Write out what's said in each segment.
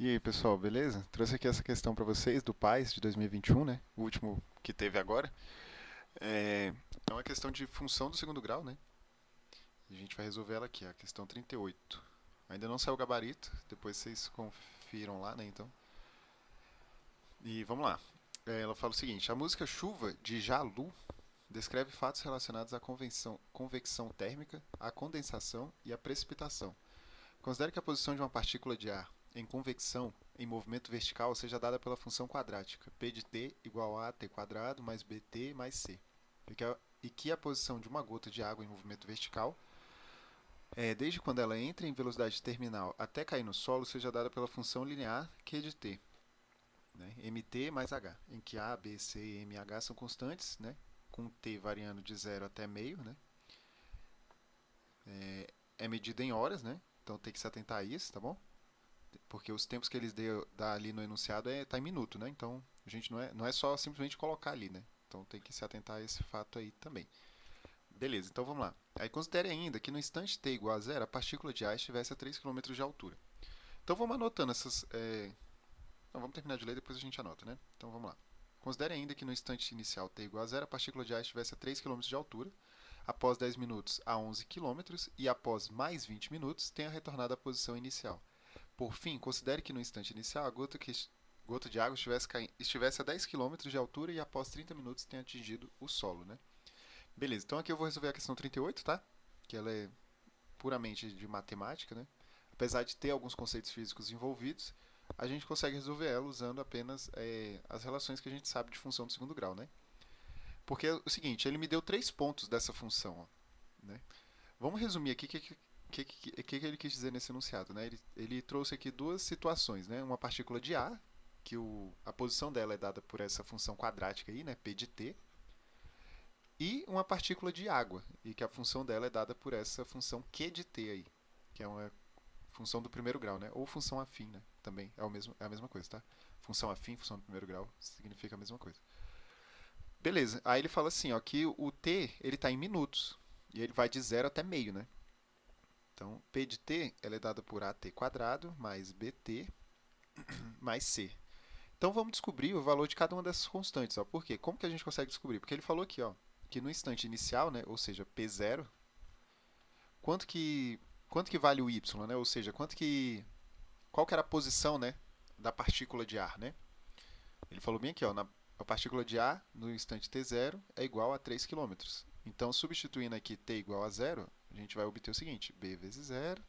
E aí, pessoal, beleza? Trouxe aqui essa questão para vocês do PAS de 2021, né? O último que teve agora. É, é uma questão de função do segundo grau, né? E a gente vai resolver ela aqui, a questão 38. Ainda não saiu o gabarito, depois vocês confiram lá, né? Então. E vamos lá. Ela fala o seguinte: a música Chuva de Jalu descreve fatos relacionados à convecção térmica, à condensação e à precipitação. Considere que a posição de uma partícula de ar em convecção em movimento vertical seja dada pela função quadrática P de t igual a t quadrado mais bt mais c. E que a posição de uma gota de água em movimento vertical, desde quando ela entra em velocidade terminal até cair no solo, seja dada pela função linear q de t, né, mt mais h, em que a, b, c e m e h são constantes, né, com t variando de zero até meio, né, é medida em horas, né, então tem que se atentar a isso, tá bom? Porque os tempos que eles dão ali no enunciado tá em minuto, né? Então a gente não é só simplesmente colocar ali, né? Então tem que se atentar a esse fato aí também. Beleza, então vamos lá. Aí considere ainda que no instante t igual a zero, a partícula de ar estivesse a 3 km de altura. Então vamos anotando essas. Não, vamos terminar de ler, depois a gente anota, né? Então vamos lá. Considere ainda que no instante inicial t igual a zero, a partícula de ar estivesse a 3 km de altura, após 10 minutos a 11 km e após mais 20 minutos tenha retornado à posição inicial. Por fim, considere que no instante inicial a gota de água estivesse a 10 km de altura e após 30 minutos tenha atingido o solo, né? Beleza, então aqui eu vou resolver a questão 38, tá? Que ela é puramente de matemática, né? Apesar de ter alguns conceitos físicos envolvidos, a gente consegue resolver ela usando apenas as relações que a gente sabe de função do segundo grau, né? Porque é o seguinte, ele me deu três pontos dessa função, ó, né? Vamos resumir aqui o que ele quis dizer nesse enunciado, né? Ele trouxe aqui duas situações, né? Uma partícula de ar, que a posição dela é dada por essa função quadrática aí, né? P de t, e uma partícula de água, e que a função dela é dada por essa função Q de t aí, que é uma função do primeiro grau, né? Ou função afim, né? Também é a mesma coisa, tá? Função afim, função do primeiro grau, significa a mesma coisa. Beleza, aí ele fala assim, ó, que o t ele está em minutos, e ele vai de zero até meio, né? Então, P de t ela é dada por AT quadrado mais BT mais C. Então, vamos descobrir o valor de cada uma dessas constantes. Ó. Por quê? Como que a gente consegue descobrir? Porque ele falou aqui, ó, que no instante inicial, né, ou seja, P0, quanto que, quanto que vale o Y, né? Ou seja, qual que era a posição, né, da partícula de ar, né? Ele falou bem aqui, ó, a partícula de ar no instante t0 é igual a 3 km. Então, substituindo aqui t igual a zero, a gente vai obter o seguinte, b vezes zero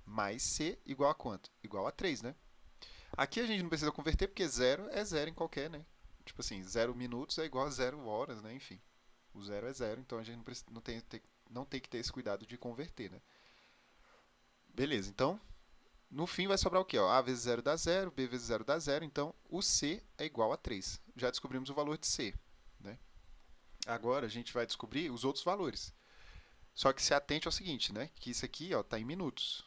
mais C igual a quanto? Igual a 3, né? Aqui a gente não precisa converter porque zero é zero em qualquer, né? Tipo assim, 0 minutos é igual a 0 horas, né? Enfim, o zero é zero, então a gente não tem que ter esse cuidado de converter, né? Beleza, então no fim vai sobrar o quê? Ó? A vezes zero dá zero, B vezes zero dá zero, então o C é igual a 3. Já descobrimos o valor de C, né? Agora a gente vai descobrir os outros valores. Só que se atente ao seguinte, né? Que isso aqui está em minutos.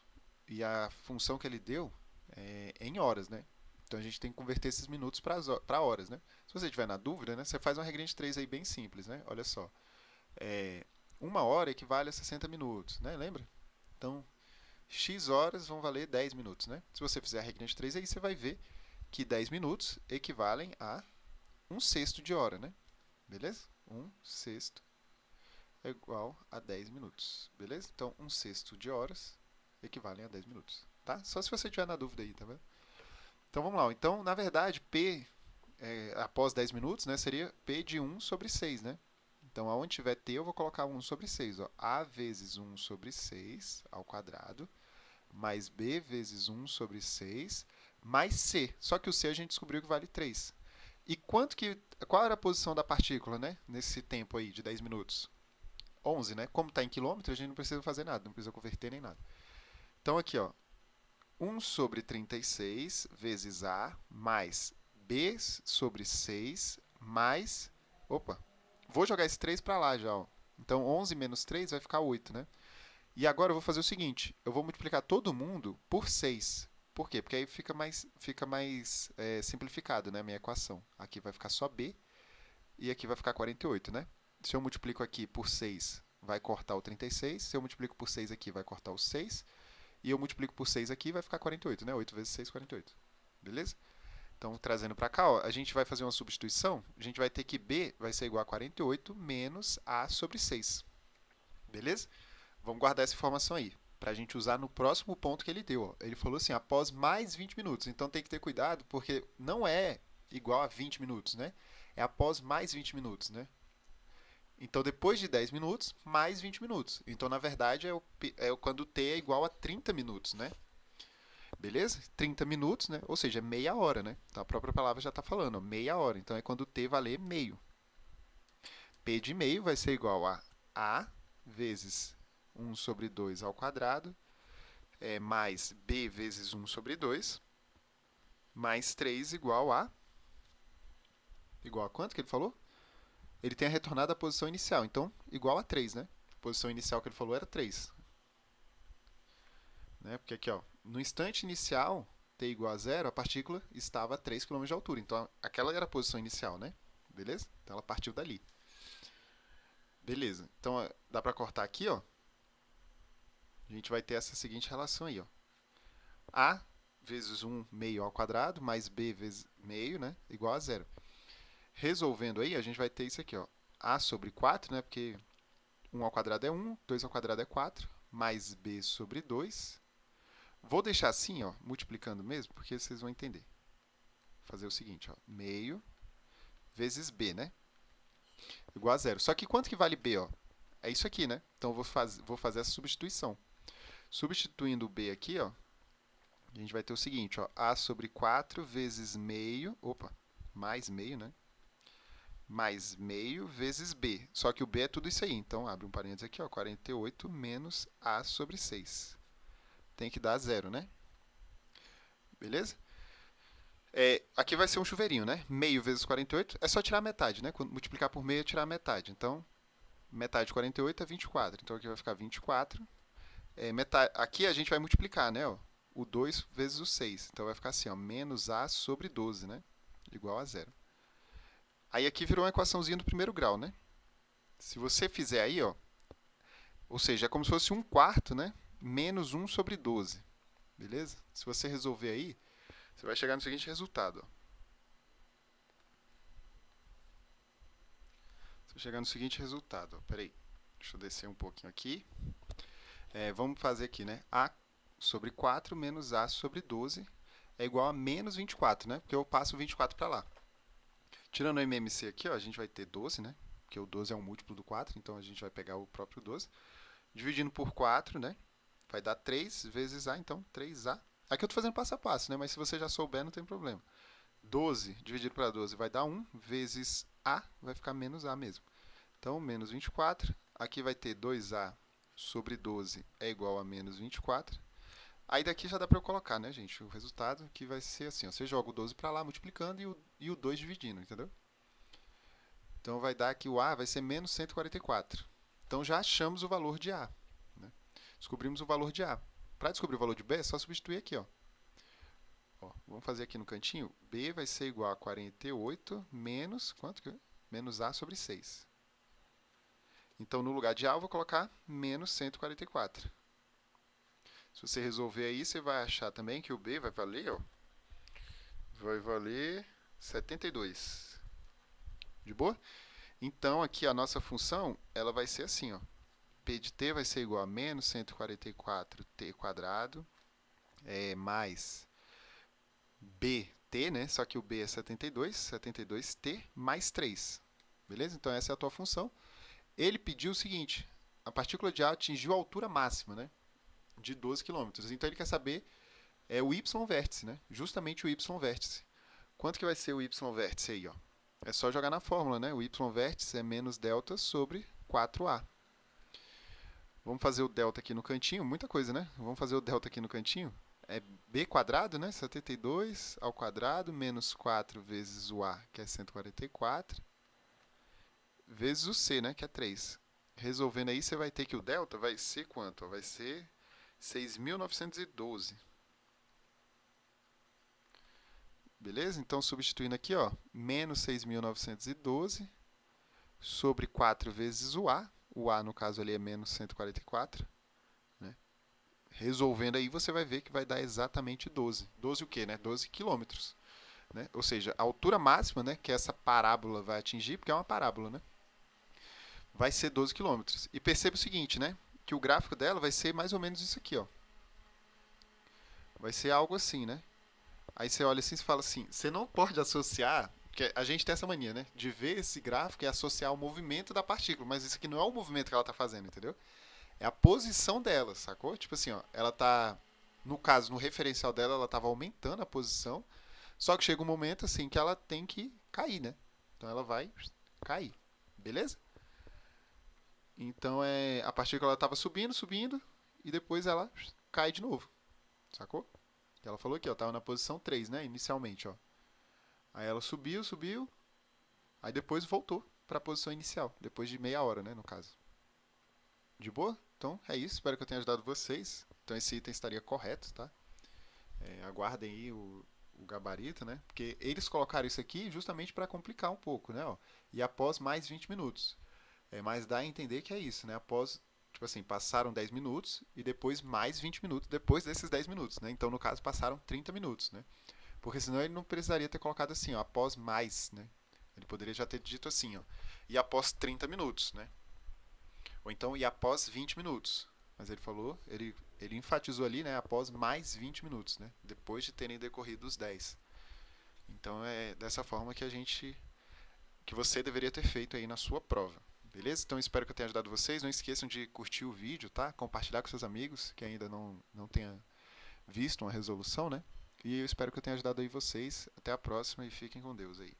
E a função que ele deu é em horas, né? Então a gente tem que converter esses minutos para horas, né? Se você estiver na dúvida, né, você faz uma regrinha de 3 aí bem simples, né? Olha só. É, uma hora equivale a 60 minutos, né? Lembra? Então, x horas vão valer 10 minutos, né? Se você fizer a regrinha de 3 aí, você vai ver que 10 minutos equivalem a um sexto de hora, né? Beleza? Um sexto é igual a 10 minutos, beleza? Então, um sexto de horas equivalem a 10 minutos, tá? Só se você tiver na dúvida aí, tá vendo? Então, vamos lá. Então, na verdade, P após 10 minutos, né, seria P de 1/6, né? Então, aonde tiver T, eu vou colocar 1/6. Ó. A vezes 1/6 ao quadrado, mais B vezes 1/6, mais C. Só que o C a gente descobriu que vale 3. E qual era a posição da partícula, né? Nesse tempo aí de 10 minutos? 11, né? Como está em quilômetro, a gente não precisa fazer nada, não precisa converter nem nada. Então aqui, ó, 1/36 vezes A mais B/6 mais... Opa, vou jogar esse 3 para lá já, ó. Então 11 menos 3 vai ficar 8, né? E agora eu vou fazer o seguinte, eu vou multiplicar todo mundo por 6. Por quê? Porque aí fica mais simplificado, né, a minha equação. Aqui vai ficar só B e aqui vai ficar 48, né? Se eu multiplico aqui por 6, vai cortar o 36. Se eu multiplico por 6 aqui, vai cortar o 6. E eu multiplico por 6 aqui, vai ficar 48, né? 8 vezes 6, 48. Beleza? Então, trazendo para cá, ó, a gente vai fazer uma substituição. A gente vai ter que B vai ser igual a 48 menos A sobre 6. Beleza? Vamos guardar essa informação aí, para a gente usar no próximo ponto que ele deu. Ó. Ele falou assim, após mais 20 minutos. Então, tem que ter cuidado, porque não é igual a 20 minutos, né? É após mais 20 minutos, né? Então, depois de 10 minutos, mais 20 minutos. Então, na verdade, quando t é igual a 30 minutos, né? Beleza? 30 minutos, né? Ou seja, é meia hora, né? Então, a própria palavra já está falando, ó, meia hora. Então, é quando t valer meio. P de meio vai ser igual a vezes 1 sobre 2 ao quadrado, mais B vezes 1 sobre 2, mais 3 igual a... Igual a quanto que ele falou? Ele tem retornado à posição inicial, então igual a 3, né? A posição inicial que ele falou era 3. Né? Porque aqui, ó, no instante inicial, t igual a zero, a partícula estava a 3 km de altura. Então, aquela era a posição inicial, né? Beleza? Então, ela partiu dali. Beleza. Então, dá para cortar aqui, ó. A gente vai ter essa seguinte relação aí, ó. A vezes 1 meio ao quadrado, mais B vezes meio, né? Igual a zero. Resolvendo aí, a gente vai ter isso aqui, ó. A sobre 4, né? Porque 1 ao quadrado é 1, 2 ao quadrado é 4, mais B sobre 2. Vou deixar assim, ó, multiplicando mesmo, porque vocês vão entender. Vou fazer o seguinte, ó, meio vezes B, né? Igual a zero. Só que quanto que vale B, ó? É isso aqui, né? Então, vou fazer essa substituição. Substituindo o B aqui, ó, a gente vai ter o seguinte, ó, A sobre 4 vezes meio, opa, mais meio, né? Mais meio vezes B. Só que o B é tudo isso aí. Então, abre um parênteses aqui, ó, 48 menos A sobre 6. Tem que dar zero, né? Beleza? Aqui vai ser um chuveirinho, né? Meio vezes 48 é só tirar a metade, né? Quando multiplicar por meio é tirar a metade. Então, metade de 48 é 24. Então, aqui vai ficar 24. Aqui a gente vai multiplicar, né? Ó, o 2 vezes o 6. Então, vai ficar assim, ó, menos A sobre 12, né? Igual a zero. Aí, aqui virou uma equaçãozinha do primeiro grau, né? Se você fizer aí, ó, ou seja, é como se fosse 1/4, né? Menos 1 sobre 12. Beleza? Se você resolver aí, você vai chegar no seguinte resultado. Ó. Você vai chegar no seguinte resultado. Ó. Peraí, deixa eu descer um pouquinho aqui. Vamos fazer aqui, né? A sobre 4 menos A sobre 12 é igual a menos 24, né? Porque eu passo 24 para lá. Tirando o MMC aqui, ó, a gente vai ter 12, né? Porque o 12 é um múltiplo do 4, então a gente vai pegar o próprio 12. Dividindo por 4, né? Vai dar 3 vezes A, então 3A. Aqui eu estou fazendo passo a passo, né? Mas se você já souber, não tem problema. 12 dividido para 12 vai dar 1, vezes A vai ficar menos A mesmo. Então, menos 24. Aqui vai ter 2A sobre 12 é igual a menos 24. Aí daqui já dá para eu colocar, né, gente? O resultado que vai ser assim, ó, você joga o 12 para lá multiplicando e o 2 dividindo, entendeu? Então vai dar que o A vai ser menos 144. Então já achamos o valor de A. Né? Descobrimos o valor de A. Para descobrir o valor de B é só substituir aqui, ó. Vamos fazer aqui no cantinho. B vai ser igual a 48 menos, quanto que é? Menos A sobre 6. Então, no lugar de A, eu vou colocar menos 144. Se você resolver aí, você vai achar também que o B vai valer, ó, vai valer 72. De boa? Então, aqui a nossa função, ela vai ser assim, ó. P de t vai ser igual a menos 144t quadrado, mais bt, né? Só que o b é 72t mais 3. Beleza? Então, essa é a tua função. Ele pediu o seguinte, a partícula de A atingiu a altura máxima, né? De 12 km. Então, ele quer saber o y vértice, né? Justamente o y vértice. Quanto que vai ser o y vértice aí, ó? É só jogar na fórmula, né? O y vértice é menos delta sobre 4a. Vamos fazer o delta aqui no cantinho, muita coisa, né? Vamos fazer o delta aqui no cantinho. É b quadrado, né? 72 ao quadrado menos 4 vezes o a, que é 144, vezes o c, né? Que é 3. Resolvendo aí, você vai ter que o delta vai ser quanto? Vai ser 6.912. Beleza? Então, substituindo aqui, ó, menos 6.912 sobre 4 vezes o A, no caso ali é menos 144, né? Resolvendo aí, você vai ver que vai dar exatamente 12. 12 o quê, né? 12 quilômetros. Né? Ou seja, a altura máxima, né, que essa parábola vai atingir, porque é uma parábola, né, vai ser 12 quilômetros. E perceba o seguinte, né, que o gráfico dela vai ser mais ou menos isso aqui, ó. Vai ser algo assim, né? Aí você olha assim e fala assim, você não pode associar, porque a gente tem essa mania, né, de ver esse gráfico e associar o movimento da partícula, mas isso aqui não é o movimento que ela está fazendo, entendeu? É a posição dela, sacou? Tipo assim, ó, ela tá, no caso, no referencial dela, ela estava aumentando a posição, só que chega um momento assim que ela tem que cair, né? Então ela vai cair, beleza? Então a partícula estava subindo, subindo e depois ela cai de novo, sacou? Ela falou aqui, ó, tava na posição 3, né, inicialmente, ó. Aí ela subiu, subiu, aí depois voltou para a posição inicial, depois de meia hora, né, no caso. De boa? Então é isso, espero que eu tenha ajudado vocês. Então esse item estaria correto, tá? Aguardem aí o gabarito, né? Porque eles colocaram isso aqui justamente para complicar um pouco, né? Ó. E após mais 20 minutos. Mas dá a entender que é isso, né? Após, tipo assim, passaram 10 minutos e depois mais 20 minutos depois desses 10 minutos, né? Então, no caso, passaram 30 minutos, né? Porque senão ele não precisaria ter colocado assim, ó, após mais, né? Ele poderia já ter dito assim, ó, e após 30 minutos, né? Ou então, e após 20 minutos. Mas ele falou, ele enfatizou ali, né, após mais 20 minutos, né? Depois de terem decorrido os 10. Então é dessa forma que você deveria ter feito aí na sua prova. Beleza? Então espero que eu tenha ajudado vocês. Não esqueçam de curtir o vídeo, tá? Compartilhar com seus amigos que ainda não tenha visto uma resolução, né? E eu espero que eu tenha ajudado aí vocês. Até a próxima e fiquem com Deus aí.